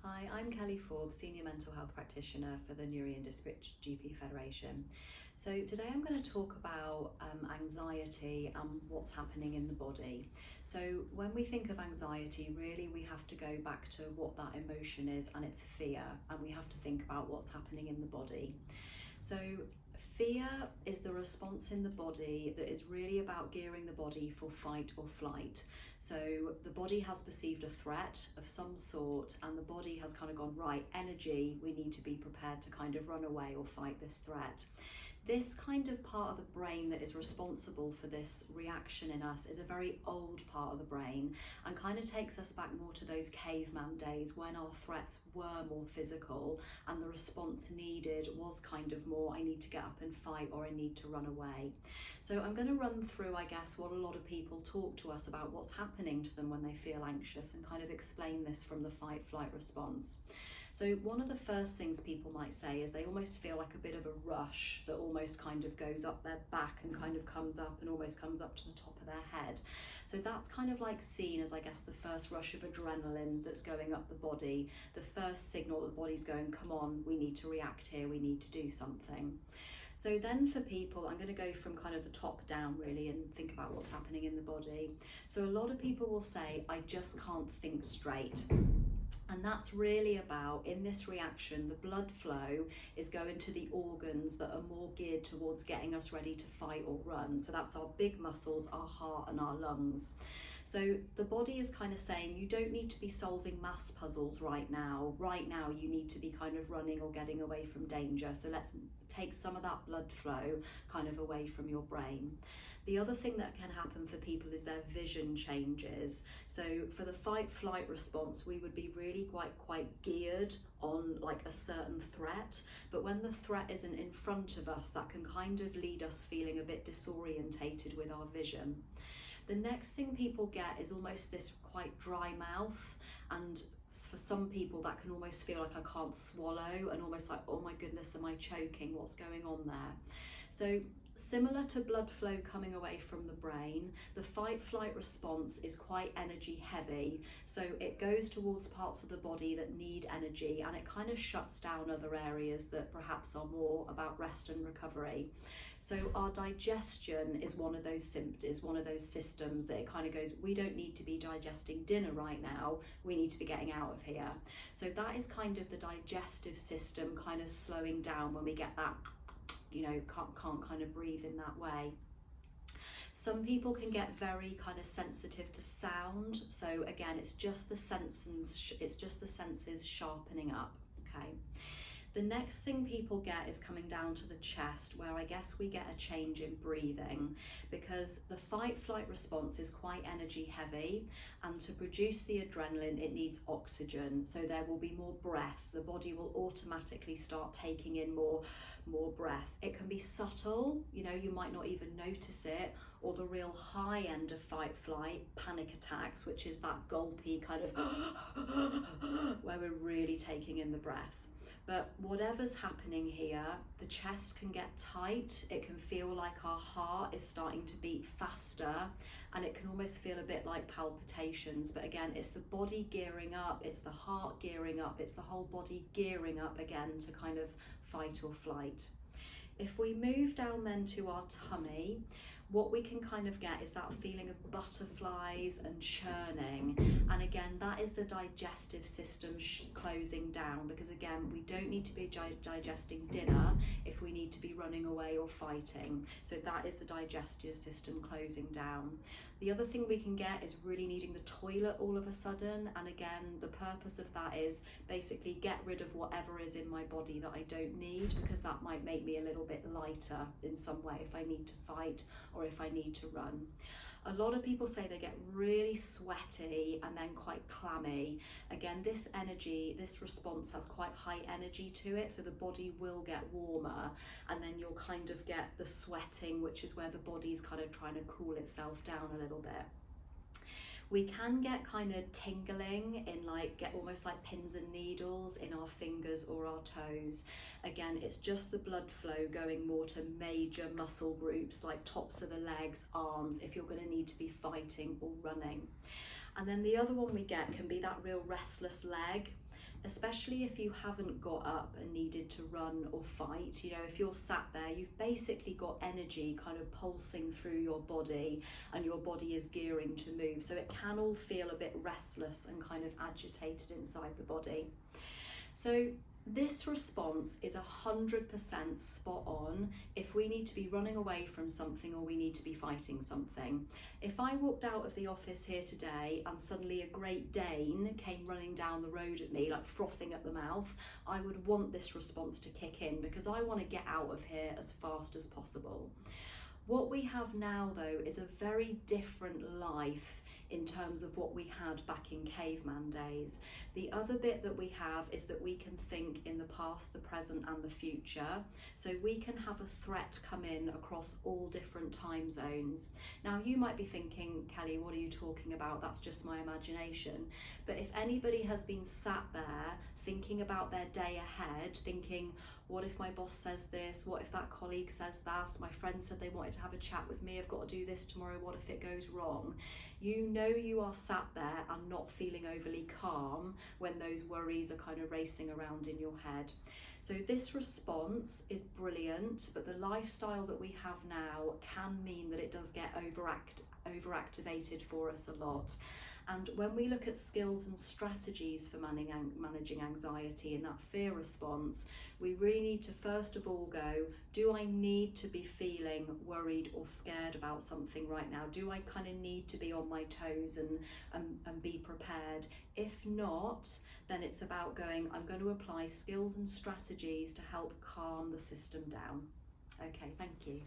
Hi, I'm Kelly Forbes, Senior Mental Health Practitioner for the Newry and District GP Federation. So today I'm going to talk about anxiety and what's happening in the body. So when we think of anxiety, really we have to go back to what that emotion is, and it's fear, and we have to think about what's happening in the body. So fear is the response in the body that is really about gearing the body for fight or flight. So the body has perceived a threat of some sort, and the body has kind of gone, right, energy, we need to be prepared to kind of run away or fight this threat. This kind of part of the brain that is responsible for this reaction in us is a very old part of the brain, and kind of takes us back more to those caveman days when our threats were more physical and the response needed was kind of more, I need to get up and fight, or I need to run away. So I'm going to run through, I guess, what a lot of people talk to us about what's happening to them when they feel anxious, and kind of explain this from the fight-flight response. So one of the first things people might say is they almost feel like a bit of a rush that almost kind of goes up their back and kind of comes up and almost comes up to the top of their head. So that's kind of like seen as, I guess, the first rush of adrenaline that's going up the body, the first signal that the body's going, come on, we need to react here, we need to do something. So then for people, I'm going to go from kind of the top down really and think about what's happening in the body. So a lot of people will say, I just can't think straight. And that's really about, in this reaction, the blood flow is going to the organs that are more geared towards getting us ready to fight or run. So that's our big muscles, our heart and our lungs. So the body is kind of saying, you don't need to be solving maths puzzles right now. Right now you need to be kind of running or getting away from danger. So let's take some of that blood flow kind of away from your brain. The other thing that can happen for people is their vision changes. So for the fight-flight response, we would be really quite geared on like a certain threat, but when the threat isn't in front of us, that can kind of lead us feeling a bit disorientated with our vision. The next thing people get is almost this quite dry mouth, and for some people that can almost feel like I can't swallow, and almost like, oh my goodness, am I choking? What's going on there? So similar to blood flow coming away from the brain, the fight-flight response is quite energy heavy. So it goes towards parts of the body that need energy, and it kind of shuts down other areas that perhaps are more about rest and recovery. So our digestion is one of those systems that it kind of goes, we don't need to be digesting dinner right now, we need to be getting out of here. So that is kind of the digestive system kind of slowing down when we get that, you know, can't kind of breathe in that way. Some people can get very kind of sensitive to sound. So again, it's just the senses sharpening up, okay? The next thing people get is coming down to the chest, where I guess we get a change in breathing, because the fight-flight response is quite energy heavy, and to produce the adrenaline it needs oxygen, so there will be more breath. The body will automatically start taking in more breath. It can be subtle, you know, you might not even notice it, or the real high end of fight-flight, panic attacks, which is that gulpy kind of where we're really taking in the breath. But whatever's happening here, the chest can get tight, it can feel like our heart is starting to beat faster, and it can almost feel a bit like palpitations. But again, it's the body gearing up, it's the heart gearing up, it's the whole body gearing up again to kind of fight or flight. If we move down then to our tummy, what we can kind of get is that feeling of butterflies and churning. And again, that is the digestive system closing down, because again, we don't need to be digesting dinner if we need to be running away or fighting. So that is the digestive system closing down. The other thing we can get is really needing the toilet all of a sudden. And again, the purpose of that is basically get rid of whatever is in my body that I don't need, because that might make me a little bit lighter in some way if I need to fight or if I need to run. A lot of people say they get really sweaty and then quite clammy. Again, this energy, this response has quite high energy to it, so the body will get warmer, and then you'll kind of get the sweating, which is where the body's kind of trying to cool itself down a little bit. We can get kind of tingling in, like, get almost like pins and needles in our fingers or our toes. Again, it's just the blood flow going more to major muscle groups like tops of the legs, arms, if you're going to need to be fighting or running. And then the other one we get can be that real restless leg. especially if you haven't got up and needed to run or fight. You know, if you're sat there, you've basically got energy kind of pulsing through your body, and your body is gearing to move. So it can all feel a bit restless and kind of agitated inside the body. So this response is 100% spot on if we need to be running away from something or we need to be fighting something. If I walked out of the office here today and suddenly a Great Dane came running down the road at me, like frothing at the mouth, I would want this response to kick in because I want to get out of here as fast as possible. What we have now, though, is a very different life in terms of what we had back in caveman days. The other bit that we have is that we can think in the past, the present and the future. So we can have a threat come in across all different time zones. Now you might be thinking, Kelly, what are you talking about? That's just my imagination. But if anybody has been sat there thinking about their day ahead, thinking, what if my boss says this? What if that colleague says that? My friend said they wanted to have a chat with me. I've got to do this tomorrow. What if it goes wrong? You know you are sat there and not feeling overly calm when those worries are kind of racing around in your head. So this response is brilliant, but the lifestyle that we have now can mean that it does get overactivated for us a lot. And when we look at skills and strategies for managing anxiety and that fear response, we really need to first of all go, do I need to be feeling worried or scared about something right now? Do I kind of need to be on my toes and be prepared? If not, then it's about going, I'm going to apply skills and strategies to help calm the system down. Okay, thank you.